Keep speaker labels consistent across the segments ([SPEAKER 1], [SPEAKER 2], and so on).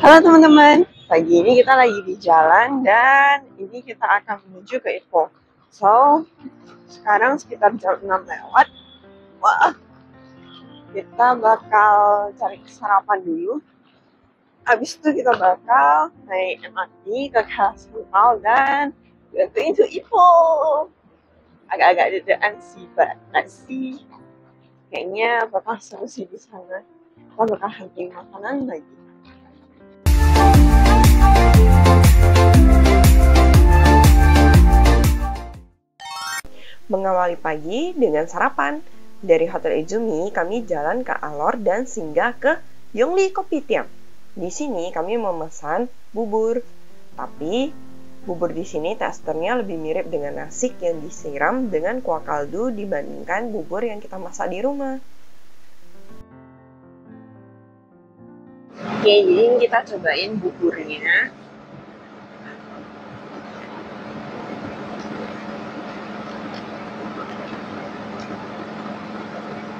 [SPEAKER 1] Halo teman-teman, pagi ini kita lagi di jalan dan ini kita akan menuju ke Ipoh. So, sekarang sekitar jam 6 lewat. Wah, kita bakal cari sarapan dulu. Habis itu kita bakal naik MRT ke Sentral dan going to Ipoh. Agak-agak deg-degan sih, but let's see. Kayaknya bakal seru sih di sana. Kita bakal hunting makanan lagi. Mengawali pagi dengan sarapan. Dari Hotel Izumi, kami jalan ke Alor dan singgah ke Yongli Kopitiam. Di sini kami memesan bubur. Tapi bubur di sini teksturnya lebih mirip dengan nasi yang disiram dengan kuah kaldu dibandingkan bubur yang kita masak di rumah. Oke, jadi kita cobain buburnya.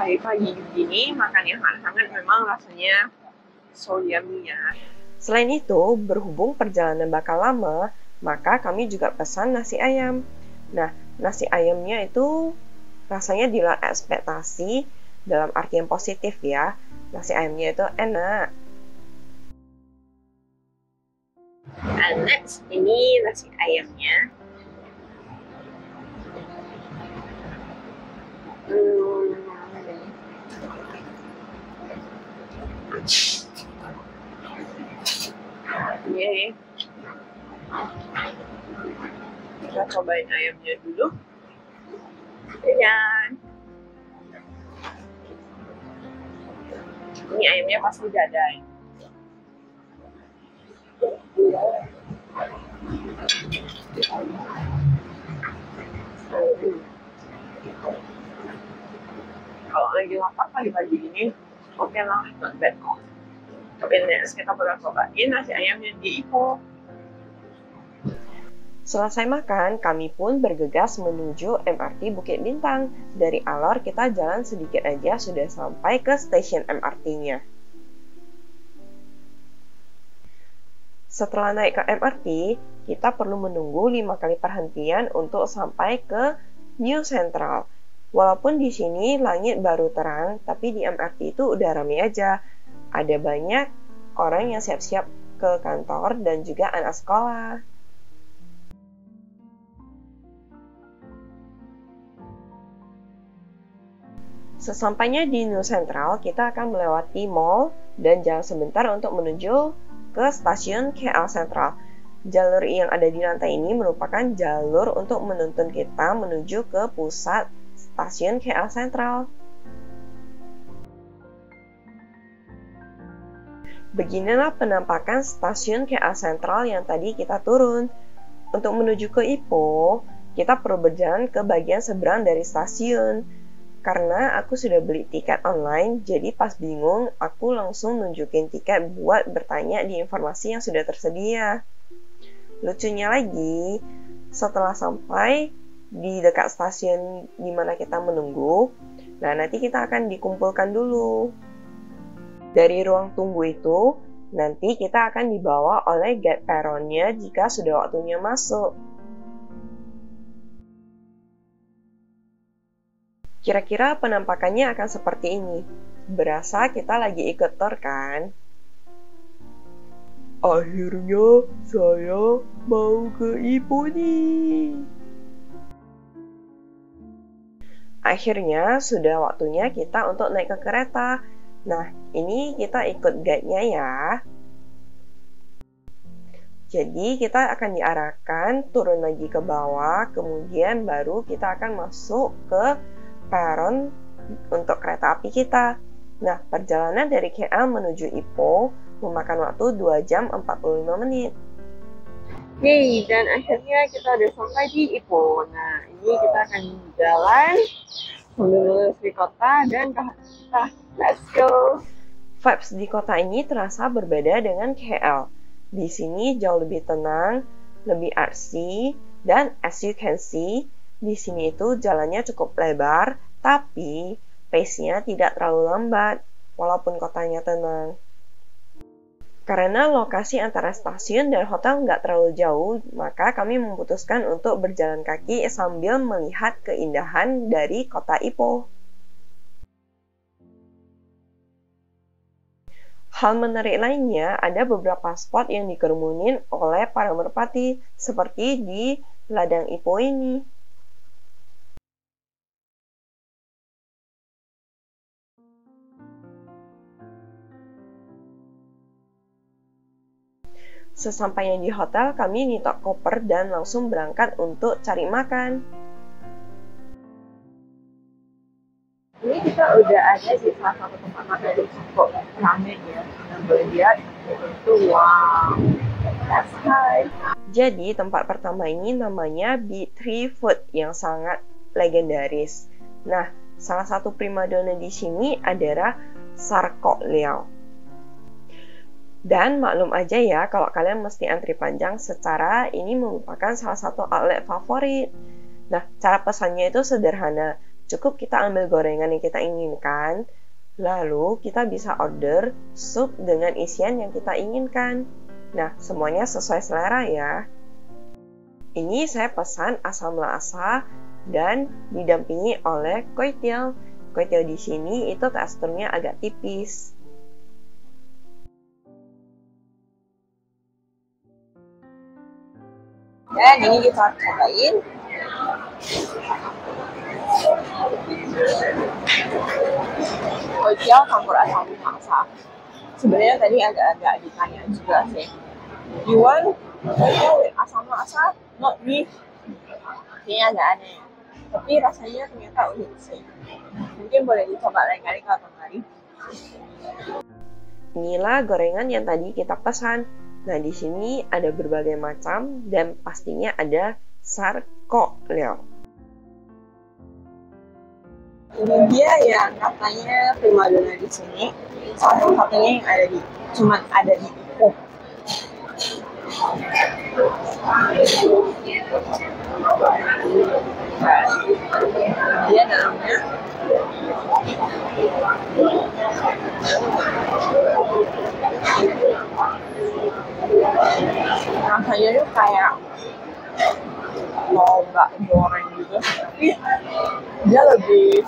[SPEAKER 1] Pagi-pagi begini makan yang hangat-hangat memang rasanya so yummy ya. Selain itu, berhubung perjalanan bakal lama, maka kami juga pesan nasi ayam. Nah, nasi ayamnya itu rasanya di luar ekspektasi dalam arti yang positif ya. Nasi ayamnya itu enak. And next, ini nasi ayamnya. Yeay. Kita cobain ayamnya dulu. Dan ini ayamnya pasti dadai. Kalau lagi lapar pagi-pagi ini, oke lah, not bad kok. Tapi next kita bakal cobain nasi ayam yang di Ipoh. Selesai makan, kami pun bergegas menuju MRT Bukit Bintang. Dari Alor kita jalan sedikit aja sudah sampai ke stasiun MRT-nya. Setelah naik ke MRT, kita perlu menunggu 5 kali perhentian untuk sampai ke New Central. Walaupun di sini langit baru terang, tapi di MRT itu udah ramai aja. Ada banyak orang yang siap-siap ke kantor dan juga anak sekolah. Sesampainya di New Central, kita akan melewati mall dan jalan sebentar untuk menuju ke stasiun KL Sentral. Jalur yang ada di lantai ini merupakan jalur untuk menuntun kita menuju ke pusat stasiun KL Sentral. Beginilah penampakan stasiun KL Sentral yang tadi kita turun. Untuk menuju ke Ipoh, kita perlu berjalan ke bagian seberang dari stasiun. Karena aku sudah beli tiket online, jadi pas bingung, aku langsung nunjukin tiket buat bertanya di informasi yang sudah tersedia. Lucunya lagi, setelah sampai di dekat stasiun di mana kita menunggu, nah nanti kita akan dikumpulkan dulu. Dari ruang tunggu itu, nanti kita akan dibawa oleh guide peronnya jika sudah waktunya masuk. Kira-kira penampakannya akan seperti ini. Berasa kita lagi ikut tour kan? Akhirnya saya mau ke Ipoh nih. Akhirnya sudah waktunya kita untuk naik ke kereta. Nah, ini kita ikut guide-nya ya. Jadi kita akan diarahkan turun lagi ke bawah, kemudian baru kita akan masuk ke peron untuk kereta api kita. Nah, perjalanan dari KL menuju Ipoh memakan waktu 2 jam 45 menit. Yeay, dan akhirnya kita udah sampai di Ipoh. Nah, ini kita akan jalan menuju di kota dan ke kita. Let's go! Vibes di kota ini terasa berbeda dengan KL. Di sini jauh lebih tenang, lebih artsy, dan as you can see, di sini itu jalannya cukup lebar, tapi pace-nya tidak terlalu lambat, walaupun kotanya tenang. Karena lokasi antara stasiun dan hotel nggak terlalu jauh, maka kami memutuskan untuk berjalan kaki sambil melihat keindahan dari kota Ipoh. Hal menarik lainnya, ada beberapa spot yang dikerumunin oleh para merpati, seperti di Ladang Ipoh ini. Sesampainya di hotel, kami nyetok koper dan langsung berangkat untuk cari makan.
[SPEAKER 2] Ini kita udah ada di salah satu tempat makan yang cukup ramai ya, yang boleh lihat itu wow, that's high.
[SPEAKER 1] Jadi tempat pertama ini namanya B3 Food yang sangat legendaris. Nah, salah satu primadona di sini adalah Sarkok Liao. Dan maklum aja ya kalau kalian mesti antri panjang, secara ini merupakan salah satu outlet favorit. Nah, cara pesannya itu sederhana. Cukup kita ambil gorengan yang kita inginkan, lalu kita bisa order sup dengan isian yang kita inginkan. Nah, semuanya sesuai selera ya. Ini saya pesan asam laksa dan didampingi oleh kuetiao. Kuetiao di sini itu teksturnya agak tipis.
[SPEAKER 2] Dan ini kita cobain. Kuetiao campur asam laksa. Sebenarnya tadi agak-agak ditanya juga sih. You want kuetiao with asam laksa, not beef? Kayaknya agak aneh. Tapi rasanya ternyata unik sih. Mungkin boleh dicoba lain kali kalau kemari.
[SPEAKER 1] Inilah gorengan yang tadi kita pesan. Nah, di sini ada berbagai macam dan pastinya ada Sarkok Liao.
[SPEAKER 2] Ini dia yang katanya primadona di sini. Satu-satunya yang cuma ada di Ipoh. Dia dalamnya rasanya tuh kayak lobak goreng gitu, tapi dia tapi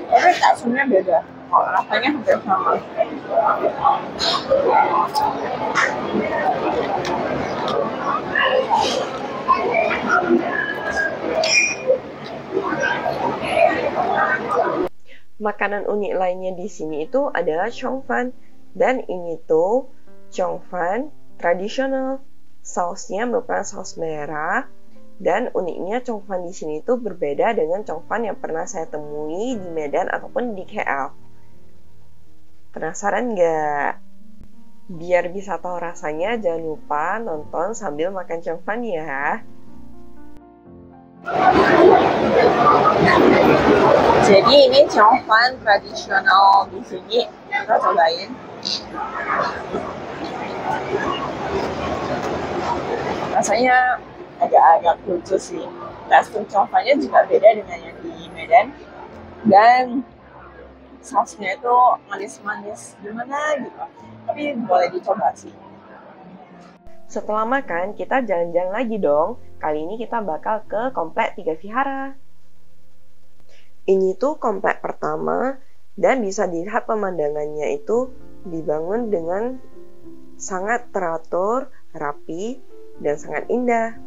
[SPEAKER 2] teksturnya beda. Kalau rasanya hampir sama.
[SPEAKER 1] Makanan unik lainnya di sini itu adalah Chongfan, dan ini tuh Chongfan tradisional. Sausnya merupakan saus merah, dan uniknya Chongfan di sini itu berbeda dengan Chongfan yang pernah saya temui di Medan ataupun di KL. Penasaran nggak? Biar bisa tahu rasanya, jangan lupa nonton sambil makan Chongfan ya.
[SPEAKER 2] Jadi ini Chongfan tradisional di sini, kita cobain. Rasanya agak-agak lucu sih. Tekstur Chongfannya juga beda dengan yang di Medan, dan sausnya itu manis-manis gimana gitu. Tapi boleh dicoba sih.
[SPEAKER 1] Setelah makan, kita jalan-jalan lagi dong. Kali ini kita bakal ke komplek 3 Vihara. Ini tuh komplek pertama, dan bisa dilihat pemandangannya itu dibangun dengan sangat teratur, rapi, dan sangat indah.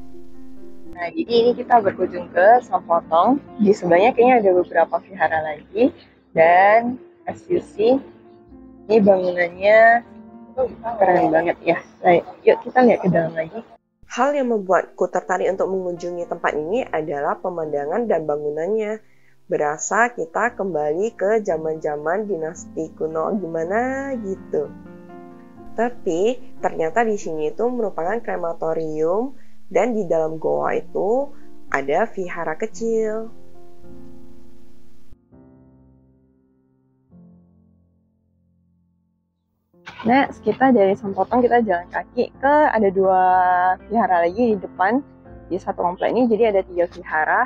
[SPEAKER 2] Nah, jadi ini kita berkunjung ke Sampotong. Di sebelahnya kayaknya ada beberapa vihara lagi. Dan as you see, ini bangunannya keren banget ya. Nah, yuk kita lihat ke dalam lagi.
[SPEAKER 1] Hal yang membuatku tertarik untuk mengunjungi tempat ini adalah pemandangan dan bangunannya. Berasa kita kembali ke zaman-zaman dinasti kuno gimana gitu. Tapi ternyata di sini itu merupakan krematorium, dan di dalam goa itu ada vihara kecil.
[SPEAKER 2] Nah, kita dari Sampotong kita jalan kaki ke ada 2 vihara lagi di depan di satu komplek ini. Jadi ada 3 vihara.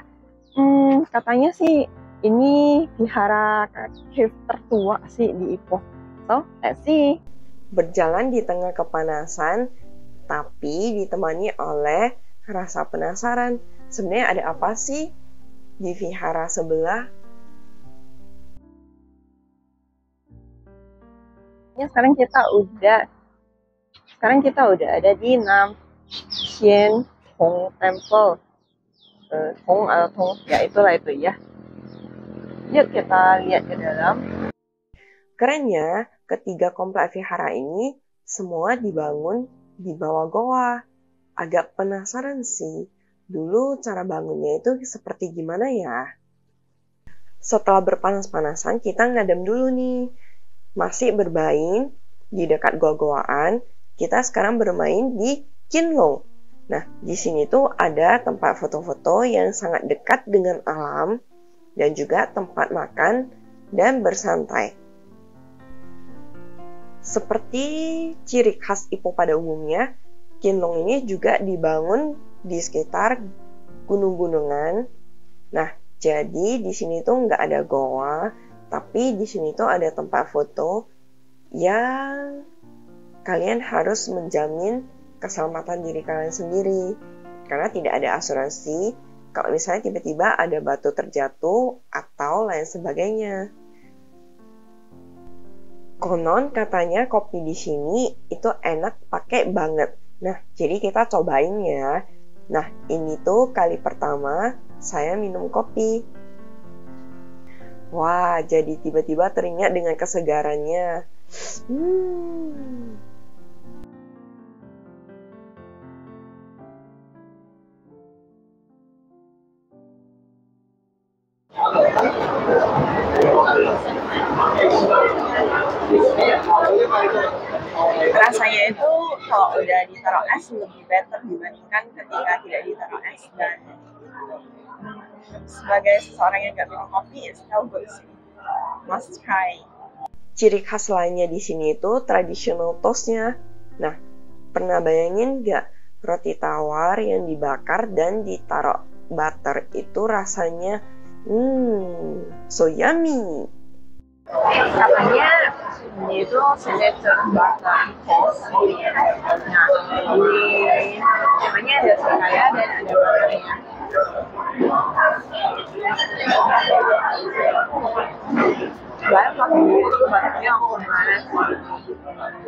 [SPEAKER 2] Katanya sih ini vihara cave tertua sih di Ipoh. So, let's see.
[SPEAKER 1] berjalan di tengah kepanasan, tapi ditemani oleh rasa penasaran. Sebenarnya ada apa sih di vihara sebelah?
[SPEAKER 2] Sekarang kita udah ada di Nam Sien Hong Temple. Hong atau Hong, ya itulah itu ya. Yuk kita lihat ke dalam.
[SPEAKER 1] Kerennya, ketiga komplek vihara ini semua dibangun di bawah goa. Agak penasaran sih, dulu cara bangunnya itu seperti gimana ya? Setelah berpanas-panasan, kita ngadem dulu nih. Masih bermain di dekat goa-goaan, kita sekarang bermain di Kinlong. Nah, di sini tuh ada tempat foto-foto yang sangat dekat dengan alam dan juga tempat makan dan bersantai. Seperti ciri khas Ipoh pada umumnya, Kinlong ini juga dibangun di sekitar gunung-gunungan. Nah, jadi di sini tuh nggak ada goa, tapi di sini tuh ada tempat foto yang kalian harus menjamin keselamatan diri kalian sendiri. Karena tidak ada asuransi kalau misalnya tiba-tiba ada batu terjatuh atau lain sebagainya. Konon katanya kopi di sini itu enak pakai banget. Nah, jadi kita cobain ya. Nah, ini tuh kali pertama saya minum kopi. Wah, jadi tiba-tiba teringat dengan kesegarannya.
[SPEAKER 2] Rasanya itu kalau udah ditaruh es lebih better dibandingkan ketika tidak ditaruh es, dan sebagai seseorang yang nggak minum kopi, it's still good sih. Must try.
[SPEAKER 1] Ciri khas lainnya di sini itu traditional toastnya. Nah, pernah bayangin nggak roti tawar yang dibakar dan ditaruh butter itu rasanya so yummy.
[SPEAKER 2] Katanya ini itu signature butter toast. Nah, di namanya ada serikaya dan ada butternya. Banyak pakai itu butternya aku kemarin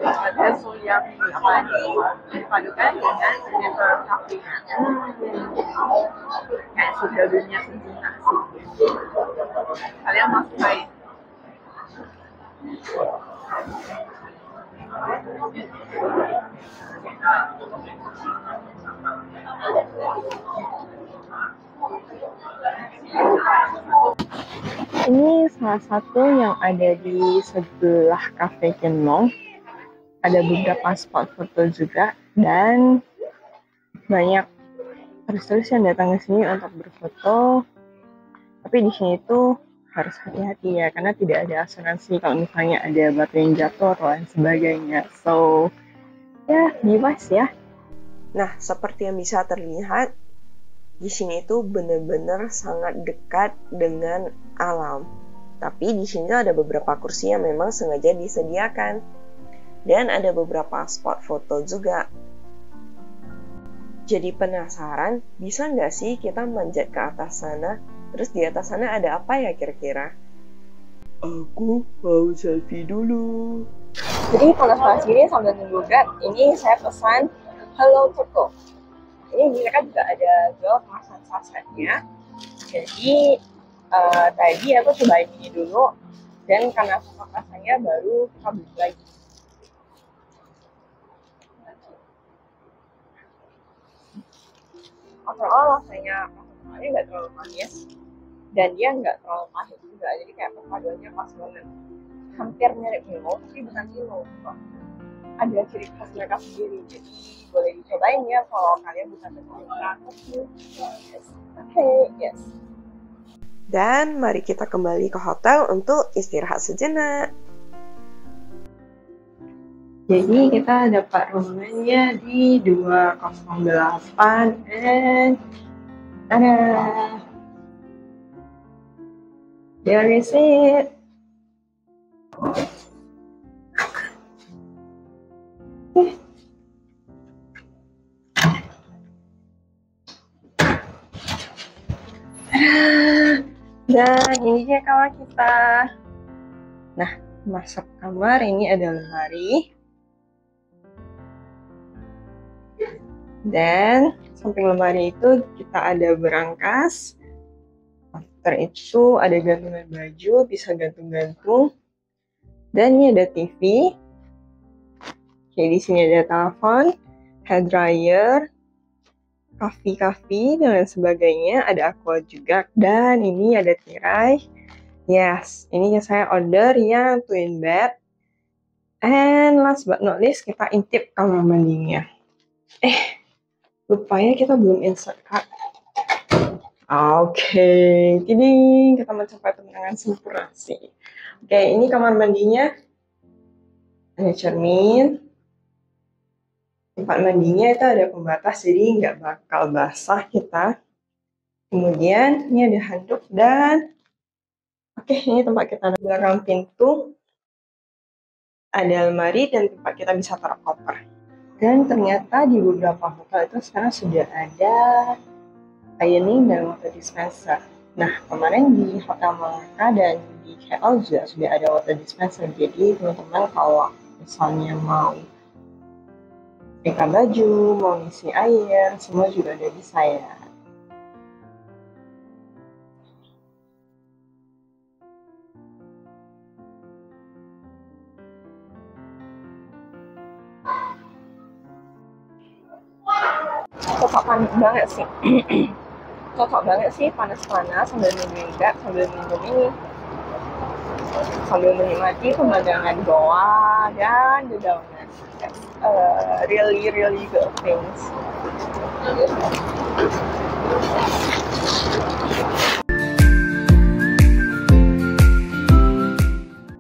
[SPEAKER 2] ada so yummy, apalagi dipadukan dengan signature coffee-nya. Kayak sudah dunia sejenak sih. Kalian must try. Ini salah satu yang ada di sebelah Cafe Kinlong. Ada beberapa spot foto juga dan banyak turis-turis yang datang ke sini untuk berfoto. Tapi di sini tuh harus hati-hati ya, karena tidak ada asuransi kalau misalnya ada batu yang jatuh atau lain sebagainya. So, ya, be wise ya.
[SPEAKER 1] Nah, seperti yang bisa terlihat, di sini itu benar-benar sangat dekat dengan alam. Tapi di sini ada beberapa kursi yang memang sengaja disediakan. Dan ada beberapa spot foto juga. Jadi penasaran, bisa nggak sih kita manjat ke atas sana? Terus di atas sana ada apa ya kira-kira? Aku mau selfie dulu.
[SPEAKER 2] Jadi kalau sebelah sini sambil nunggu Grab, ini saya pesan Hello Toko. Ini mereka juga ada jual kemasan sasetnya. Jadi tadi aku cobain ini dulu, dan karena suka rasanya baru kita beli lagi. Overall rasanya nggak terlalu manis dan dia nggak terlalu pahit juga, jadi kayak perpaduannya pas banget. Hampir mirip Milo, tapi bukan Milo. Ada ciri khas mereka sendiri, jadi boleh dicobain ya kalau kalian bisa pecinta kopi. Yes.
[SPEAKER 1] Dan mari kita kembali ke hotel untuk istirahat sejenak.
[SPEAKER 2] Jadi kita dapat ruangannya di 208 and ada there is it.
[SPEAKER 1] Dan ini dia kamar kita. Nah, masuk kamar ini ada lemari. Dan samping lemari itu kita ada berangkas. After itu ada gantungan baju, bisa gantung-gantung. Dan ini ada TV. Oke, di sini ada telepon, hair dryer, kafe dan lain sebagainya. Ada aqua juga. Dan ini ada tirai. Yes, ini yang saya order yang twin bed. And last but not least, kita intip kamar mandinya. Lupanya kita belum insert kak. Oke, jadi kita mencapai kemenangan sempurna sih. Oke, ini kamar mandinya. Ada cermin. Tempat mandinya itu ada pembatas, jadi nggak bakal basah kita. Kemudian ini ada handuk dan oke, ini tempat kita ada belakang pintu. Ada lemari dan tempat kita bisa taruh koper. Dan ternyata di beberapa hotel itu sekarang sudah ada ironing dan water dispenser. Nah, kemarin di Hotel Malaka dan di KL juga sudah ada water dispenser. Jadi teman-teman kalau misalnya mau setrika baju, mau ngisi air, semua juga ada di saya. Cocok banget sih. Cocok banget sih, panas-panas sambil minum bed, sambil minum ini, sambil menikmati pemandangan goa dan dedaunan. Really good things.